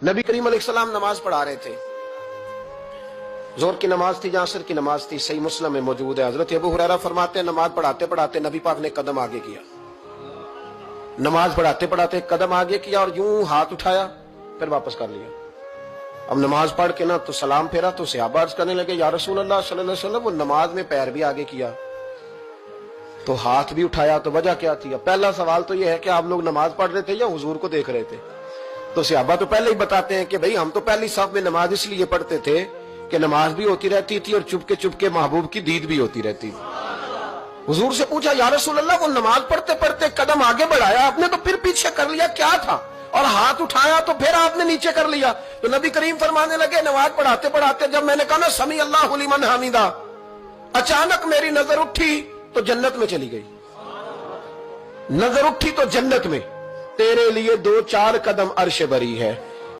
नबी करीम अलैहिस्सलाम नमाज पढ़ा रहे थे, जोहर की नमाज थी या असर की नमाज थी, सही मुस्लिम में मौजूद है। हजरत अबू हुरैरा फरमाते हैं नमाज पढ़ाते पढ़ाते नबी पाक ने कदम आगे किया, नमाज पढ़ाते पढ़ाते कदम आगे किया और यूं हाथ उठाया फिर वापस कर लिया। अब नमाज पढ़ के ना तो सलाम फेरा तो सहाबा अर्ज करने लगे या रसूल अल्लाह सल्लल्लाहु अलैहि वसल्लम, वो नमाज में पैर भी आगे किया तो हाथ भी उठाया, तो वजह क्या थी? पहला सवाल तो यह है कि आप लोग नमाज पढ़ रहे थे या हुजूर को देख रहे थे? तो सहाबा तो पहले ही बताते हैं कि भाई हम तो पहली साफ में नमाज इसलिए पढ़ते थे कि नमाज भी होती रहती थी और चुपके चुपके महबूब की दीद भी होती रहती थी। हुजूर से पूछा या रसूल अल्लाह, वो नमाज पढ़ते पढ़ते कदम आगे बढ़ाया आपने तो फिर पीछे कर लिया, क्या था? और हाथ उठाया तो फिर आपने नीचे कर लिया। तो नबी करीम फरमाने लगे नमाज पढ़ाते पढ़ाते जब मैंने कहा ना समी अल्लाहु लिमन हमीदा, अचानक मेरी नजर उठी तो जन्नत में चली गई। नजर उठी तो जन्नत में, तेरे लिए 2-4 कदम अर्श बरी है।